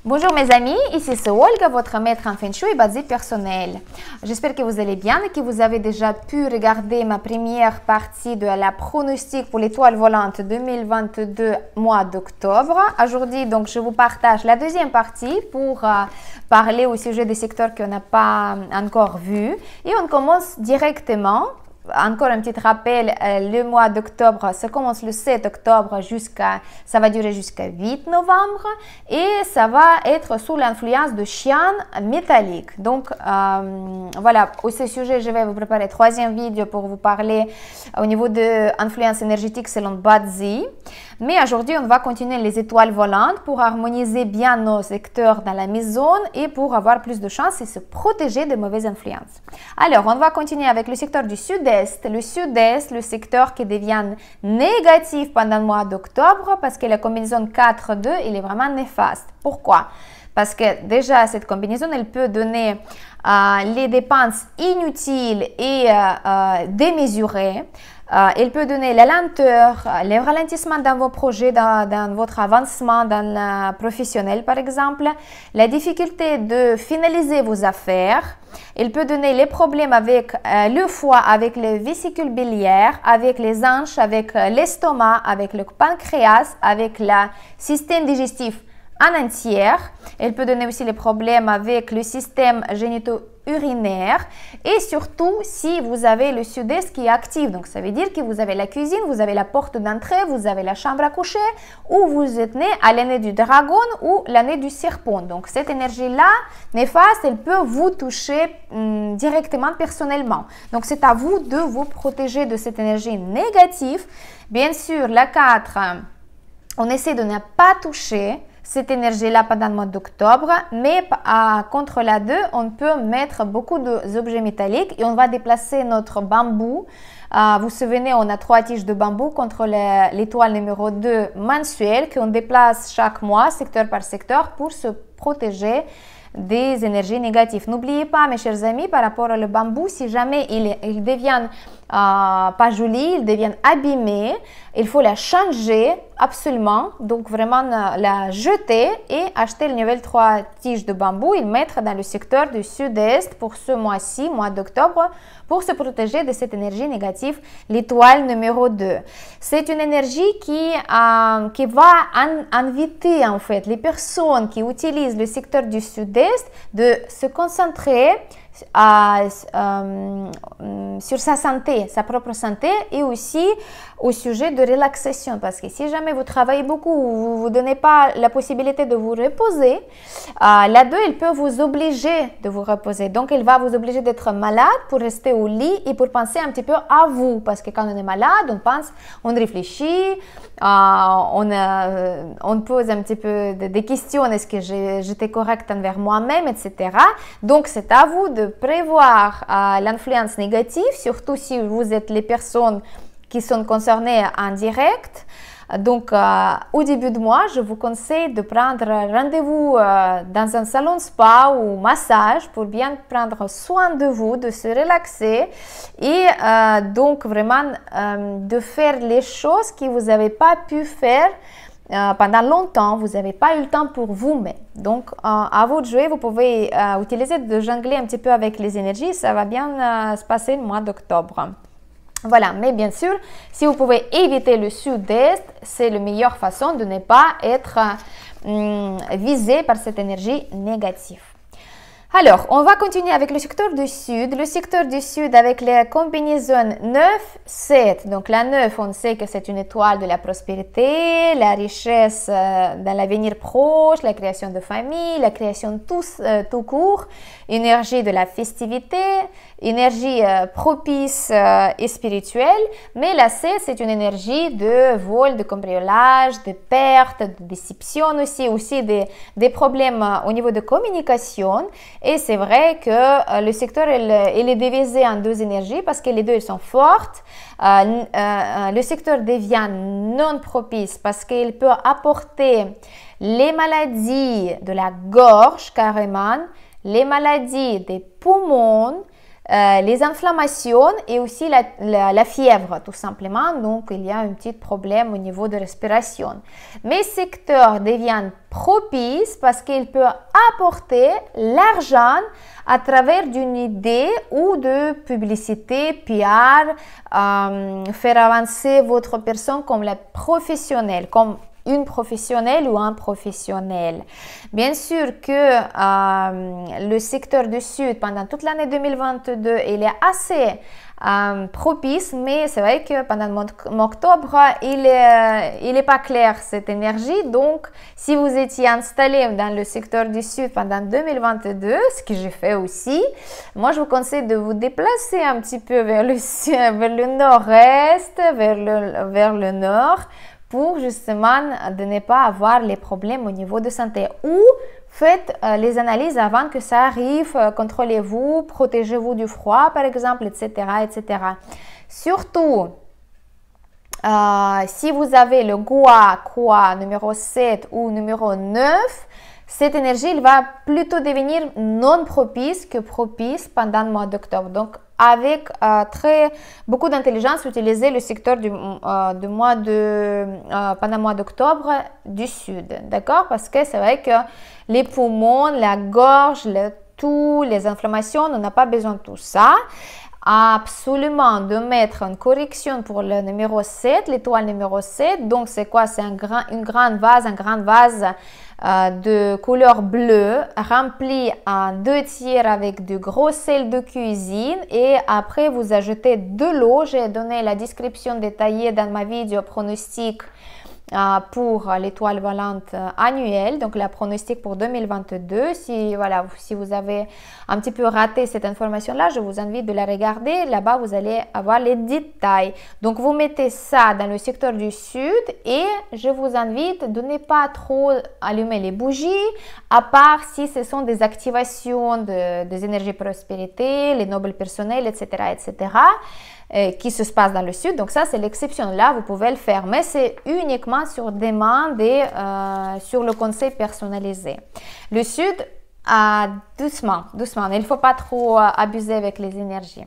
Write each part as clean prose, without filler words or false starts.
Bonjour mes amis, ici c'est Olga, votre maître en Feng Shui basé personnel. J'espère que vous allez bien et que vous avez déjà pu regarder ma première partie de la pronostic pour l'étoile volante 2022 mois d'octobre. Aujourd'hui, donc, je vous partage la deuxième partie pour parler au sujet des secteurs qu'on n'a pas encore vus. Et on commence directement. Encore un petit rappel, le mois d'octobre, ça commence le 7 octobre ça va durer jusqu'à 8 novembre et ça va être sous l'influence de Qian métallique. Donc voilà, au ce sujet, je vais vous préparer une troisième vidéo pour vous parler au niveau de l'influence énergétique selon Bazi. Mais aujourd'hui, on va continuer les étoiles volantes pour harmoniser bien nos secteurs dans la maison et pour avoir plus de chances et se protéger de mauvaises influences. Alors, on va continuer avec le secteur du sud-est. Le sud-est, le secteur qui devient négatif pendant le mois d'octobre parce que la combinaison 4-2, il est vraiment néfaste. Pourquoi? Parce que déjà, cette combinaison, elle peut donner les dépenses inutiles et démesurées. Elle peut donner la lenteur, le ralentissement dans vos projets, dans votre avancement dans le professionnel par exemple, la difficulté de finaliser vos affaires. Elle peut donner les problèmes avec le foie, avec les vésicules biliaires, avec les hanches, avec l'estomac, avec le pancréas, avec le système digestif en entière. Elle peut donner aussi les problèmes avec le système génito-urinaire et surtout si vous avez le sud-est qui est actif. Donc ça veut dire que vous avez la cuisine, vous avez la porte d'entrée, vous avez la chambre à coucher ou vous êtes né à l'année du dragon ou l'année du serpent. Donc cette énergie-là néfaste, elle peut vous toucher directement personnellement. Donc c'est à vous de vous protéger de cette énergie négative. Bien sûr, la 4, on essaie de ne pas toucher cette énergie-là pendant le mois d'octobre, mais contre la 2, on peut mettre beaucoup d'objets métalliques et on va déplacer notre bambou. Vous vous souvenez, on a 3 tiges de bambou contre l'étoile numéro 2 mensuelle qu'on déplace chaque mois, secteur par secteur, pour se protéger des énergies négatives. N'oubliez pas, mes chers amis, par rapport au bambou, si jamais il devient pas joli, il devient abîmé, il faut la changer absolument, donc vraiment la jeter et acheter le nouvel 3 tiges de bambou et le mettre dans le secteur du sud-est pour ce mois-ci, mois d'octobre, pour se protéger de cette énergie négative, l'étoile numéro 2. C'est une énergie qui va inviter en fait les personnes qui utilisent le secteur du sud-est de se concentrer sur sa santé, sa propre santé et aussi au sujet de relaxation parce que si jamais vous travaillez beaucoup ou vous ne vous donnez pas la possibilité de vous reposer, la 2, elle peut vous obliger de vous reposer. Donc, elle va vous obliger d'être malade pour rester au lit et pour penser un petit peu à vous parce que quand on est malade, on pense, on réfléchit, on pose un petit peu des questions, est-ce que j'étais correcte envers moi-même, etc. Donc, c'est à vous de prévoir l'influence négative, surtout si vous êtes les personnes qui sont concernées en direct. Donc, au début de mois, je vous conseille de prendre rendez-vous dans un salon spa ou massage pour bien prendre soin de vous, de se relaxer et donc vraiment de faire les choses que vous n'avez pas pu faire pendant longtemps, vous n'avez pas eu le temps pour vous-même. Donc, à vous de jouer, vous pouvez utiliser de jongler un petit peu avec les énergies, ça va bien se passer le mois d'octobre. Voilà, mais bien sûr, si vous pouvez éviter le sud-est, c'est la meilleure façon de ne pas être visé par cette énergie négative. Alors, on va continuer avec le secteur du sud. Le secteur du sud avec la combinaison 9-7. Donc, la 9, on sait que c'est une étoile de la prospérité, la richesse dans l'avenir proche, la création de famille, la création tout court, énergie de la festivité, énergie propice et spirituelle. Mais la 7, c'est une énergie de vol, de cambriolage, de perte, de déception aussi des problèmes au niveau de communication. Et c'est vrai que le secteur il est divisé en 2 énergies parce que les 2 elles sont fortes. Le secteur devient non propice parce qu'il peut apporter les maladies de la gorge carrément, les maladies des poumons, les inflammations et aussi la fièvre, tout simplement. Donc, il y a un petit problème au niveau de respiration. Mes secteurs deviennent propices parce qu'il peut apporter l'argent à travers d'une idée ou de publicité, PR, faire avancer votre personne comme la professionnelle, comme une professionnelle ou un professionnel. Bien sûr que le secteur du Sud, pendant toute l'année 2022, il est assez propice, mais c'est vrai que pendant le mois d'octobre, il est pas clair cette énergie. Donc, si vous étiez installé dans le secteur du Sud pendant 2022, ce que j'ai fait aussi, moi je vous conseille de vous déplacer un petit peu vers le nord-est, vers le nord, pour justement de ne pas avoir les problèmes au niveau de santé. Ou faites les analyses avant que ça arrive, contrôlez-vous, protégez-vous du froid par exemple, etc. etc. Surtout, si vous avez le Gua numéro 7 ou numéro 9, cette énergie il va plutôt devenir non propice que propice pendant le mois d'octobre. Donc, avec beaucoup d'intelligence, utilisez le secteur pendant le mois d'octobre du Sud, d'accord? Parce que c'est vrai que les poumons, la gorge, le toux, les inflammations, on n'a pas besoin de tout ça. Absolument de mettre une correction pour le numéro 7, l'étoile numéro 7. Donc, c'est quoi? C'est un grand vase de couleur bleue rempli à 2/3 avec du gros sel de cuisine et après vous ajoutez de l'eau. J'ai donné la description détaillée dans ma vidéo pronostic pour l'étoile volante annuelle, donc la pronostic pour 2022. Si vous avez un petit peu raté cette information là, je vous invite de la regarder. Là-bas vous allez avoir les détails. Donc vous mettez ça dans le secteur du Sud et je vous invite de ne pas trop allumer les bougies, à part si ce sont des activations des énergies prospérité, les nobles personnels, etc. Qui se passe dans le Sud. Donc ça, c'est l'exception. Là, vous pouvez le faire, mais c'est uniquement sur demande et sur le conseil personnalisé. Le Sud, doucement. Il ne faut pas trop abuser avec les énergies.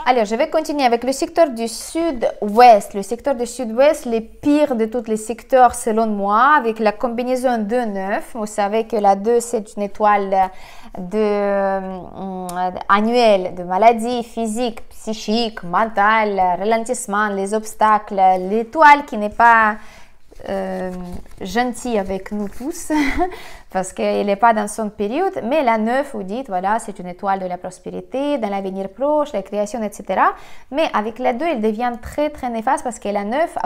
Alors, je vais continuer avec le secteur du Sud-Ouest. Le secteur du Sud-Ouest, le pire de tous les secteurs selon moi, avec la combinaison 2-9. Vous savez que la 2, c'est une étoile annuelle de maladies physiques, psychiques, mentales, ralentissement, les obstacles, l'étoile qui n'est pas gentil avec nous tous parce qu'il n'est pas dans son période, mais la 9, vous dites, voilà, c'est une étoile de la prospérité, dans l'avenir proche, la création, etc. Mais avec la 2, elle devient très très néfaste parce que la 9,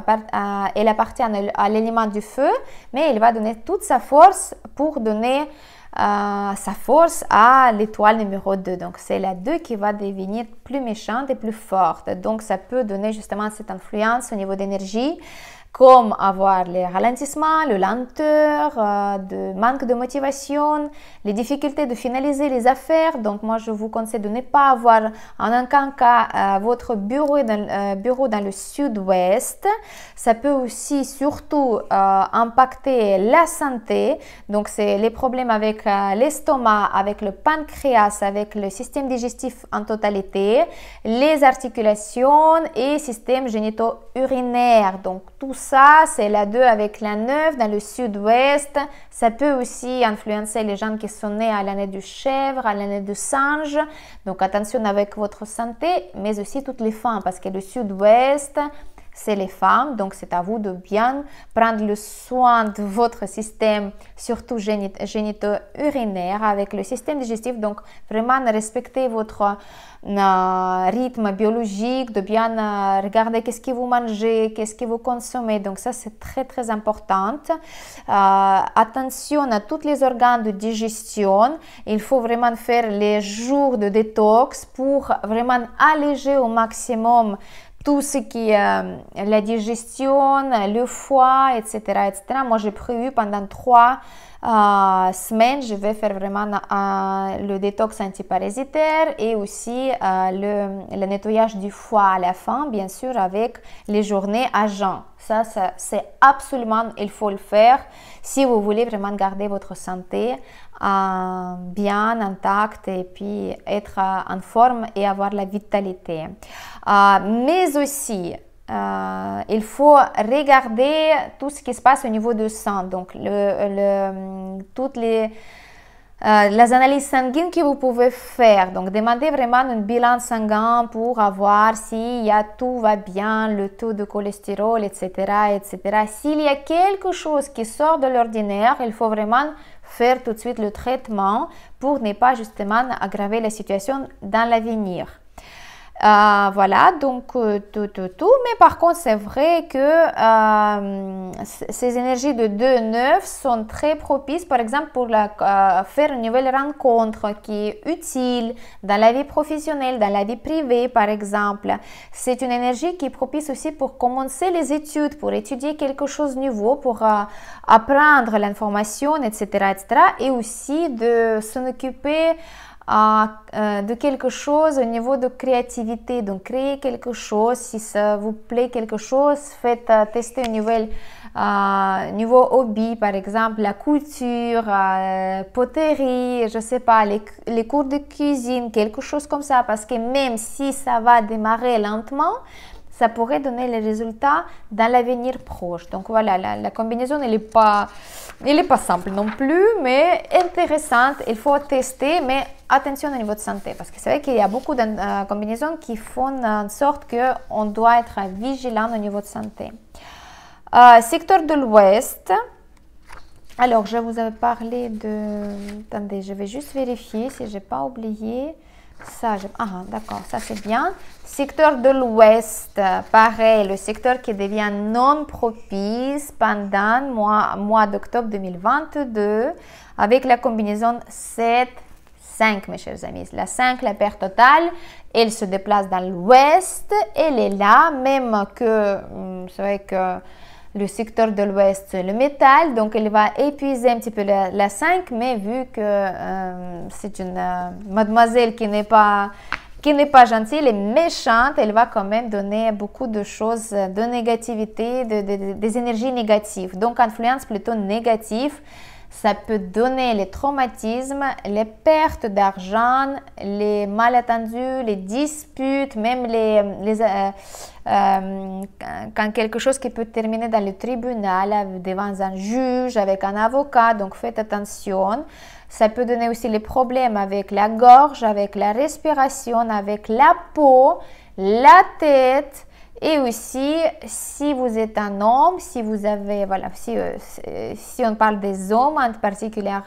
elle appartient à l'élément du feu, mais elle va donner toute sa force pour donner sa force à l'étoile numéro 2. Donc, c'est la 2 qui va devenir plus méchante et plus forte. Donc, ça peut donner justement cette influence au niveau d'énergie, comme avoir les ralentissements, le lenteur, de manque de motivation, les difficultés de finaliser les affaires. Donc, moi, je vous conseille de ne pas avoir en aucun cas votre bureau dans le Sud-Ouest. Ça peut aussi surtout impacter la santé. Donc, c'est les problèmes avec l'estomac, avec le pancréas, avec le système digestif en totalité, les articulations et système génito-urinaire. Donc, tout ça, c'est la 2 avec la 9 dans le Sud-Ouest. Ça peut aussi influencer les gens qui sont nés à l'année du chèvre, à l'année du singe. Donc, attention avec votre santé, mais aussi toutes les femmes, parce que le Sud-Ouest, c'est les femmes. Donc, c'est à vous de bien prendre le soin de votre système, surtout génito-urinaire, avec le système digestif. Donc, vraiment respectez votre rythme biologique, de bien regarder qu'est-ce que vous mangez, qu'est-ce que vous consommez. Donc ça, c'est très très important. Attention à tous les organes de digestion. Il faut vraiment faire les jours de détox pour vraiment alléger au maximum tout ce qui est la digestion, le foie, etc. Moi, j'ai prévu pendant 3 semaines, je vais faire vraiment le détox antiparasitaire et aussi le nettoyage du foie à la fin, bien sûr, avec les journées à jeun. Ça c'est absolument, il faut le faire si vous voulez vraiment garder votre santé bien, intact et puis être en forme et avoir la vitalité. Mais aussi, il faut regarder tout ce qui se passe au niveau du sang, donc toutes les analyses sanguines que vous pouvez faire. Donc, demandez vraiment un bilan sanguin pour voir si tout va bien, le taux de cholestérol, etc., etc. S'il y a quelque chose qui sort de l'ordinaire, il faut vraiment faire tout de suite le traitement pour ne pas justement aggraver la situation dans l'avenir. Voilà, donc tout. Mais par contre, c'est vrai que ces énergies de 2-9 sont très propices, par exemple, pour faire une nouvelle rencontre qui est utile dans la vie professionnelle, dans la vie privée, par exemple. C'est une énergie qui est propice aussi pour commencer les études, pour étudier quelque chose de nouveau, pour apprendre l'information, etc., etc. Et aussi de s'en occuper de quelque chose au niveau de créativité. Donc, créer quelque chose, si ça vous plaît quelque chose, faites tester un nouveau hobby, par exemple la couture, poterie, je sais pas, les cours de cuisine, quelque chose comme ça, parce que même si ça va démarrer lentement, ça pourrait donner les résultats dans l'avenir proche. Donc voilà, la combinaison, elle n'est pas simple non plus, mais intéressante. Il faut tester, mais attention au niveau de santé, parce que c'est vrai qu'il y a beaucoup de combinaisons qui font en sorte qu'on doit être vigilant au niveau de santé. Secteur de l'Ouest. Alors, je vous avais parlé de... Attendez, je vais juste vérifier si je n'ai pas oublié. Ça, d'accord, ça c'est bien. Secteur de l'Ouest, pareil, le secteur qui devient non propice pendant mois d'octobre 2022 avec la combinaison 7, 5, mes chers amis. La 5, la paire totale, elle se déplace dans l'Ouest, elle est là, même que, c'est vrai que le secteur de l'Ouest, c'est le métal, donc elle va épuiser un petit peu la 5, mais vu que c'est une mademoiselle qui n'est pas gentille, elle est méchante, elle va quand même donner beaucoup de choses, de négativité, des énergies négatives. Donc, influence plutôt négative. Ça peut donner les traumatismes, les pertes d'argent, les malentendus, les disputes, même quand quelque chose qui peut terminer dans le tribunal, devant un juge, avec un avocat, donc faites attention. Ça peut donner aussi les problèmes avec la gorge, avec la respiration, avec la peau, la tête. Et aussi, si vous êtes un homme, si vous avez, voilà, si on parle des hommes particulièrement,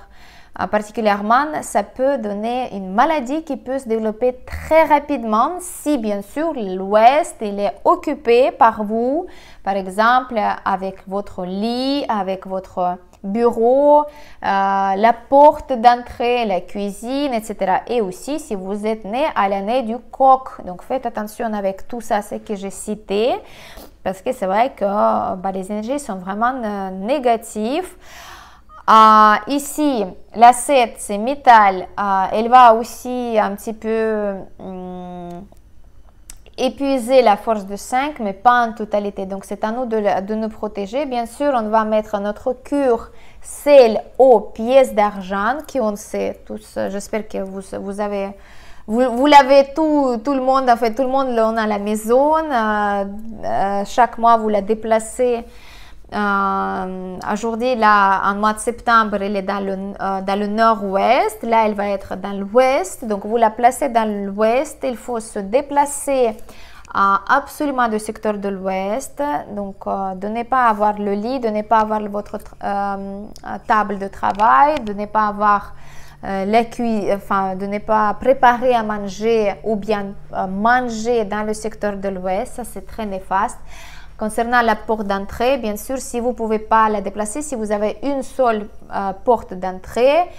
ça peut donner une maladie qui peut se développer très rapidement si, bien sûr, l'Ouest il est occupé par vous, par exemple, avec votre lit, avec votre bureau, la porte d'entrée, la cuisine, etc. Et aussi, si vous êtes né à l'année du coq. Donc, faites attention avec tout ça, ce que j'ai cité, parce que c'est vrai que les énergies sont vraiment négatives. Ici, la 7, c'est métal. Elle va aussi un petit peu épuiser la force de 5, mais pas en totalité. Donc, c'est à nous de nous protéger. Bien sûr, on va mettre notre cure, sel, eau, pièces d'argent, qui on sait tous. J'espère que vous l'avez tout le monde, en fait, tout le monde l'en a à la maison. Chaque mois, vous la déplacez. Aujourd'hui, là, en mois de septembre, elle est dans le nord-ouest. Là, elle va être dans l'ouest. Donc, vous la placez dans l'ouest. Il faut se déplacer absolument du secteur de l'ouest. Donc, de ne pas avoir le lit, de ne pas avoir votre table de travail, de ne pas avoir de ne pas préparer à manger ou bien manger dans le secteur de l'ouest. Ça, c'est très néfaste. Concernant la porte d'entrée, bien sûr, si vous ne pouvez pas la déplacer, si vous avez une seule porte d'entrée,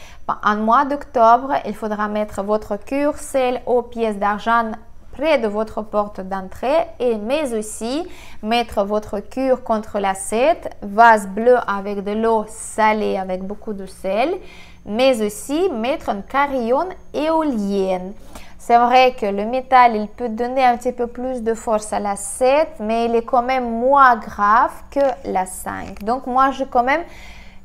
en mois d'octobre, il faudra mettre votre cure, sel, eau, pièces d'argent près de votre porte d'entrée, mais aussi mettre votre cure contre la 7, vase bleu avec de l'eau salée avec beaucoup de sel, mais aussi mettre un carillon éolienne. C'est vrai que le métal, il peut donner un petit peu plus de force à la 7, mais il est quand même moins grave que la 5. Donc, moi,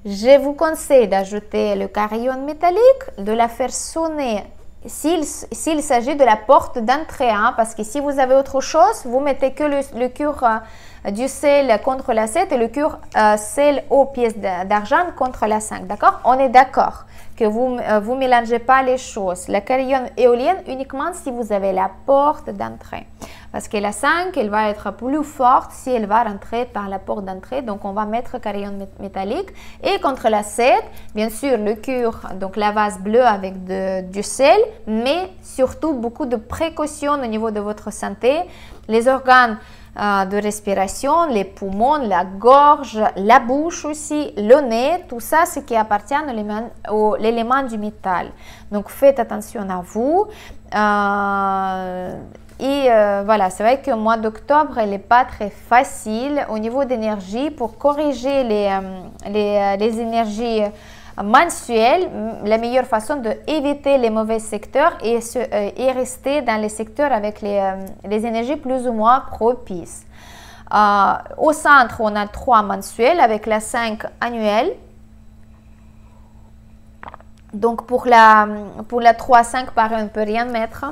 Je vous conseille d'ajouter le carillon métallique, de la faire sonner s'il s'agit de la porte d'entrée, hein, parce que si vous avez autre chose, vous mettez que le cure du sel contre la 7 et le cure sel aux pièces d'argent contre la 5, d'accord? On est d'accord que vous ne mélangez pas les choses. La carillon éolienne uniquement si vous avez la porte d'entrée. Parce que la 5, elle va être plus forte si elle va rentrer par la porte d'entrée. Donc, on va mettre carillon métallique. Et contre la 7, bien sûr, le cure, donc la vase bleue avec du sel, mais surtout beaucoup de précautions au niveau de votre santé. Les organes de respiration, les poumons, la gorge, la bouche aussi, le nez, tout ça, ce qui appartient à l'élément du métal. Donc, faites attention à vous. Voilà, c'est vrai que le mois d'octobre, il n'est pas très facile au niveau d'énergie. Pour corriger les énergies mensuelles, la meilleure façon d'éviter les mauvais secteurs est rester dans les secteurs avec les énergies plus ou moins propices. Au centre, on a 3 mensuels avec la 5 annuelle. Donc pour la 3-5, pareil, on ne peut rien mettre.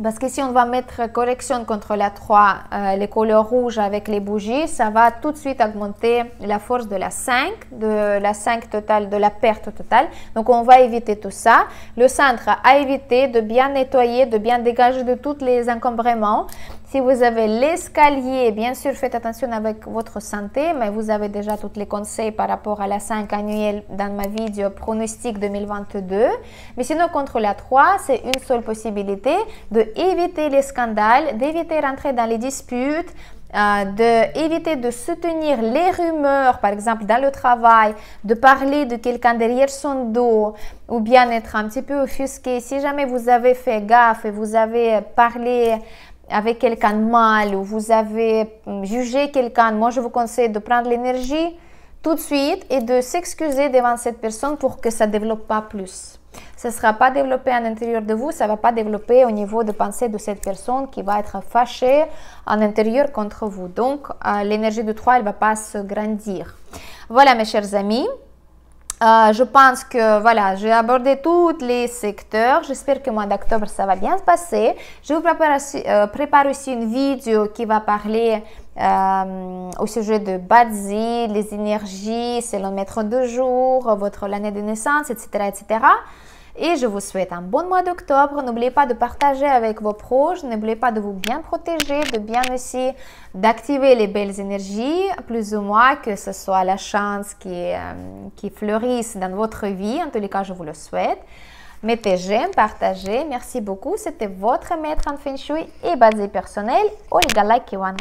Parce que si on va mettre correction contre la 3, les couleurs rouges avec les bougies, ça va tout de suite augmenter la force de la 5 totale, de la perte totale. Donc, on va éviter tout ça. Le centre, à éviter de bien nettoyer, de bien dégager de tous les encombrements. Si vous avez l'escalier, bien sûr, faites attention avec votre santé, mais vous avez déjà tous les conseils par rapport à la 5 annuelle dans ma vidéo pronostic 2022. Mais sinon, contre la 3, c'est une seule possibilité d'éviter les scandales, d'éviter rentrer dans les disputes, d'éviter de soutenir les rumeurs, par exemple dans le travail, de parler de quelqu'un derrière son dos ou bien être un petit peu offusqué. Si jamais vous avez fait gaffe et vous avez parlé avec quelqu'un de mal ou vous avez jugé quelqu'un, moi je vous conseille de prendre l'énergie tout de suite et de s'excuser devant cette personne pour que ça ne développe pas plus. Ça ne sera pas développé à l'intérieur de vous, ça ne va pas développer au niveau de pensée de cette personne qui va être fâchée en intérieur contre vous. Donc, l'énergie de 3, elle ne va pas se grandir. Voilà mes chers amis. Je pense que voilà, j'ai abordé tous les secteurs. J'espère que le mois d'octobre, ça va bien se passer. Je vous prépare aussi une vidéo qui va parler au sujet de Bazi, les énergies selon maître de jour, l'année de naissance, etc., etc. Et je vous souhaite un bon mois d'octobre. N'oubliez pas de partager avec vos proches. N'oubliez pas de vous bien protéger, de bien aussi d'activer les belles énergies, plus ou moins, que ce soit la chance qui fleurisse dans votre vie. En tous les cas, je vous le souhaite. Mettez j'aime, partagez. Merci beaucoup. C'était votre maître en Feng Shui et basé personnel, Olga Lakiwan.